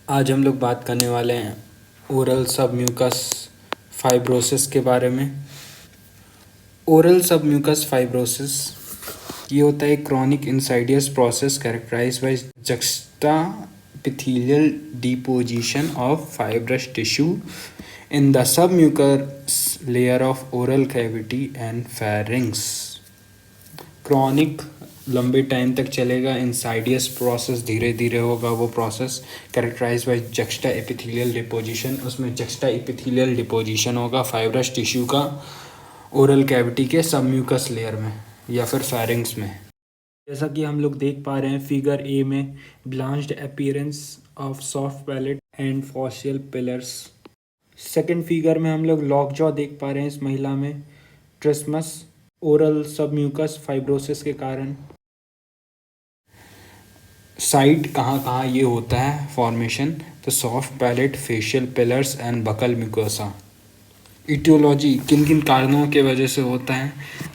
आज हम लोग बात करने वाले हैं ओरल सबम्यूकस फाइब्रोसिस के बारे में। ओरल सबम्यूकस फाइब्रोसिस ये होता है chronic insidious process characterised by juxtaepithelial deposition of fibrous tissue in the submucous layer of oral cavity and pharynx। Chronic लंबे टाइम तक चलेगा, इंसाइडियस प्रोसेस धीरे धीरे होगा वो process, characterise by juxta epithelial deposition. उसमें जक्स्टा एपिथेलियल डिपोजिशन होगा fibrous tissue का ओरल कैविटी के सबम्यूकस लेयर में या फिर फेरिंग्स में। जैसा कि हम लोग देख पा रहे हैं फिगर ए में, blanched appearance of soft palate and fossil pillars. Second figure में हम लोग लॉक जॉ देख पा रहे हैं इस महिला में, ट्रिस्मस ओरल सबम्यूकस फाइब्रोसिस के कारण। साइट कहाँ कहाँ ये होता है फॉर्मेशन, तो soft palate, faucial pillars and buccal mucosa. Aetiology किन किन कारणों के वजह से होता है,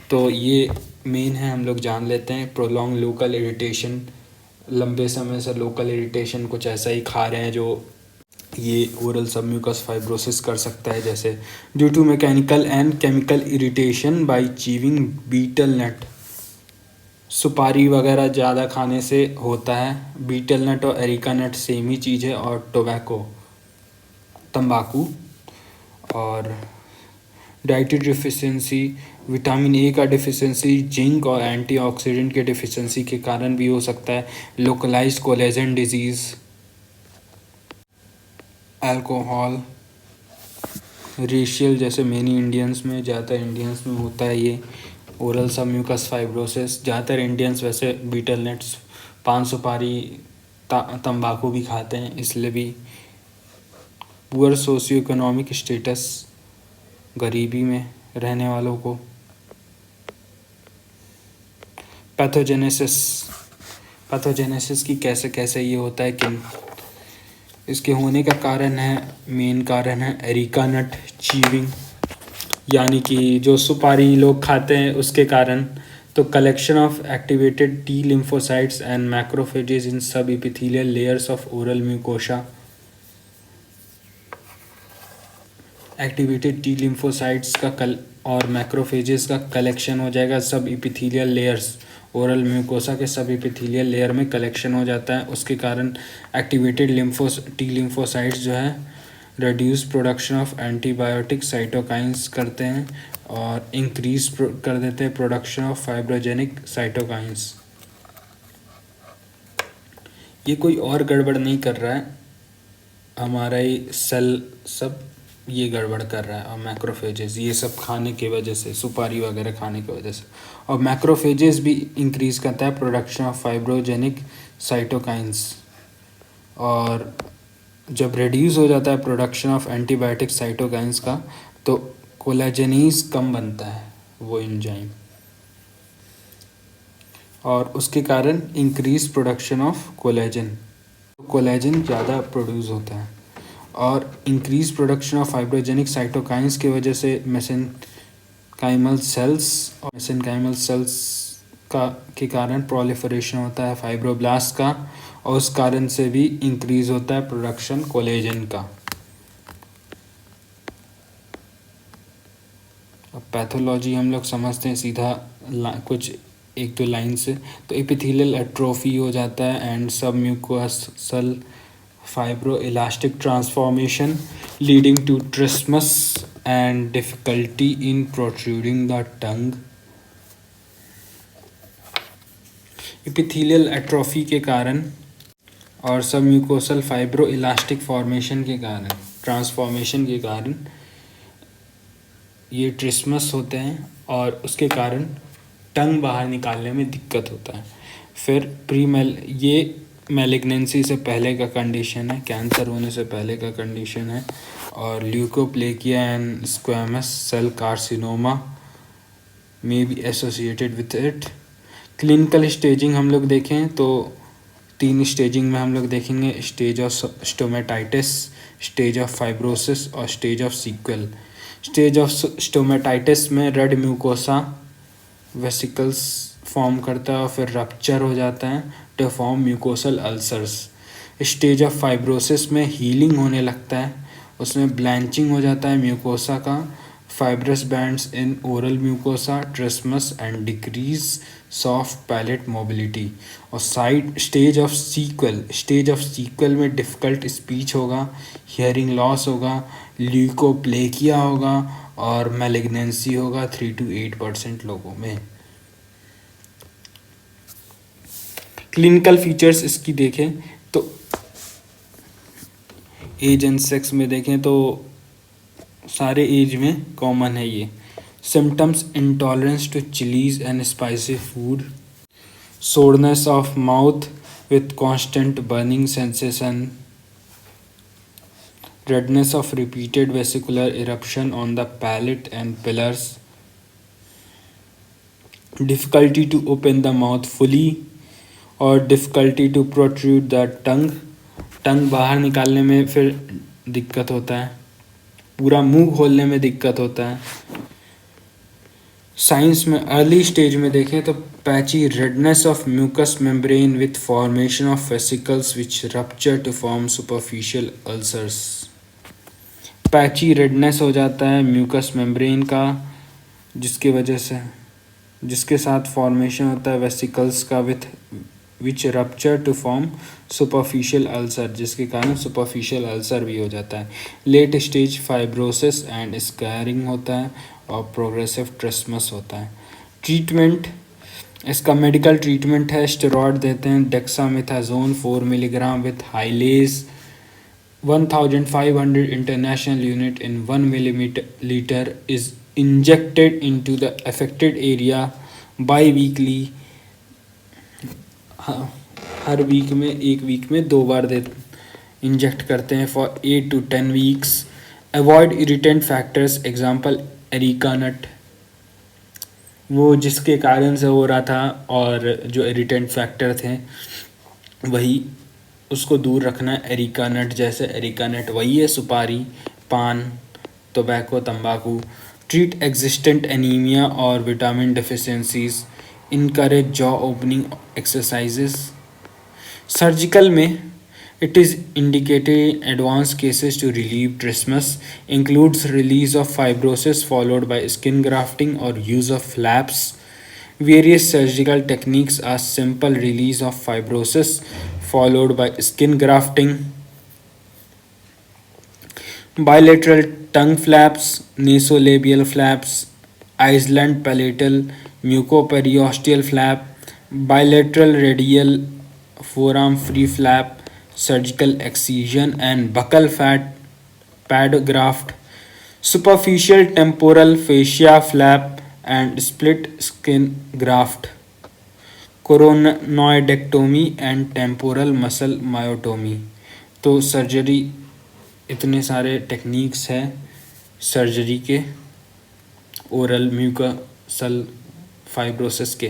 तो ये मेन है, हम लोग जान लेते हैं। प्रोलॉन्ग लोकल इरिटेशन, लंबे समय से लोकल इरिटेशन कुछ ऐसा ही खा रहे हैं जो ये ओरल सबम्यूकस फाइब्रोसिस कर सकता है। जैसे due to mechanical and chemical irritation by chewing betel nut, सुपारी वगैरह ज़्यादा खाने से होता है। बीटल नट और एरिका नट सेम ही चीज़ है। और टोबैको तंबाकू, और डाइटरी डिफिशिएंसी, विटामिन ए का डिफिशिएंसी, जिंक और एंटीऑक्सीडेंट के डिफिशिएंसी के कारण भी हो सकता है। Localised collagen disease, alcohol, racial, जैसे मेनी इंडियंस में, ज़्यादातर इंडियंस में होता है ये ओरल सबम्यूकस फाइब्रोसिस। ज़्यादातर इंडियंस वैसे बीटल नट्स, पान सुपारी, तंबाकू भी खाते हैं, इसलिए भी। पुअर सोशियो इकोनॉमिक स्टेटस, गरीबी में रहने वालों को। पैथोजेनेसिस की कैसे कैसे ये होता है, किन इसके होने का कारण है, मेन कारण है एरिका नट चीविंग, यानी कि जो सुपारी लोग खाते हैं उसके कारण। तो collection of activated T lymphocytes and macrophages in subepithelial layers of oral mucosa. Activated T lymphocytes का और मैक्रोफेजेस का कलेक्शन हो जाएगा सब एपिथेलियल लेयर्स, ओरल म्यूकोसा के सब एपिथेलियल लेयर में कलेक्शन हो जाता है। उसके कारण एक्टिवेटेड टी लिम्फोसाइट्स जो है reduce production of antibiotic cytokines करते हैं और इंक्रीज कर देते हैं प्रोडक्शन ऑफ फाइब्रोजेनिक साइटोकाइंस। ये कोई और गड़बड़ नहीं कर रहा है, हमारा ही सेल सब ये गड़बड़ कर रहा है। और मैक्रोफेजेस ये सब खाने की वजह से, सुपारी वगैरह खाने की वजह से, और मैक्रोफेजेस भी इंक्रीज करता है प्रोडक्शन ऑफ फाइब्रोजेनिक साइटोकाइंस। और जब रिड्यूस हो जाता है प्रोडक्शन ऑफ एंटीबायोटिक साइटोकाइंस का, तो कोलेजनीज कम बनता है वो एंजाइम, और उसके कारण increase production of collagen, collagen ज़्यादा प्रोड्यूस होता है। और इंक्रीज प्रोडक्शन ऑफ फाइब्रोजेनिक साइटोकाइंस की वजह से मेसेनकाइमल सेल्स का के कारण प्रोलिफरेशन होता है फाइब्रोब्लास्ट का, और उस कारण से भी इंक्रीज होता है प्रोडक्शन कोलेजन का। अब पैथोलॉजी हम लोग समझते हैं सीधा कुछ एक दो लाइन से। तो एपिथेलियल एट्रोफी हो जाता है and submucosal fibroelastic transformation leading to trismus and difficulty in protruding the tongue। Epithelial atrophy के कारण और सबम्यूकोसल फाइब्रोइलास्टिक फॉर्मेशन के कारण, ट्रांसफॉर्मेशन के कारण ये ट्रिस्मस होते हैं और उसके कारण टंग बाहर निकालने में दिक्कत होता है। फिर ये मैलिग्नेंसी से पहले का कंडीशन है, कैंसर होने से पहले का कंडीशन है। और leukoplakia and squamous cell carcinoma में be associated with it. Clinical staging हम लोग देखें तो 3 स्टेजिंग में हम लोग देखेंगे, stage of stomatitis, stage of fibrosis और stage of sequel. Stage of stomatitis में रेड म्यूकोसा वेसिकल्स फॉर्म करता है और फिर रप्चर हो जाता है to form mucosal ulcers. Stage of fibrosis में हीलिंग होने लगता है, उसमें ब्लैंचिंग हो जाता है म्यूकोसा का, fibrous bands in oral mucosa, trismus and decrease soft palate mobility। और स्टेज ऑफ सीक्वल में डिफ़िकल्ट स्पीच होगा, हियरिंग लॉस होगा, ल्यूकोप्लेकिया होगा और मैलिग्नेंसी होगा 3 to 8% लोगों में। क्लिनिकल फीचर्स इसकी देखें तो एज एंड सेक्स में देखें तो सारे एज में कॉमन है ये। Symptoms intolerance to chillies and spicy food, soreness of mouth with constant burning sensation, redness of repeated vesicular eruption on the palate and pillars, difficulty to open the mouth fully और difficulty to protrude the tongue बाहर निकालने में फिर दिक्कत होता है, पूरा मुंह खोलने में दिक्कत होता है। साइंस में अर्ली स्टेज में देखें तो patchy redness of mucous membrane with formation of vesicles which rupture to form superficial ulcers. Patchy redness हो जाता है म्यूकस मेम्ब्रेन का, जिसके साथ फॉर्मेशन होता है वेसिकल्स का which rupture to form superficial ulcer, जिसके कारण सुपरफिशियल अल्सर भी हो जाता है। Late stage fibrosis and scarring होता है और प्रोग्रेसिव ट्रिस्मस होता है। ट्रीटमेंट, इसका मेडिकल ट्रीटमेंट है, स्टेरॉयड देते हैं, dexamethasone 4 milligram with hyalase 1500 international unit in 1 millilitre is injected into the affected area biweekly. हर वीक में, एक वीक में 2 बार इंजेक्ट करते हैं for 8 to 10 weeks. Avoid irritant factors, example areca nut, वो जिसके कारण से हो रहा था और जो इरिटेंट फैक्टर थे वही उसको दूर रखना है। एरिका नट, जैसे एरिका नट वही है सुपारी, पान, टोबैको, तंबाकू। ट्रीट एग्जिस्टेंट एनीमिया और vitamin deficiencies, encourage jaw opening exercises. Surgical में it is indicated in advanced cases to relieve trismus, includes release of fibrosis followed by skin grafting or use of flaps. Various surgical techniques are simple release of fibrosis followed by skin grafting, bilateral tongue flaps, nasolabial flaps, Iceland palatal mucoperiosteal flap, bilateral radial forearm free flap, surgical excision and buccal pad graft, superficial temporal fascia flap and split skin graft, coronoidectomy and temporal muscle myotomy। तो surgery, इतने सारे techniques हैं surgery के oral mucosal fibrosis के।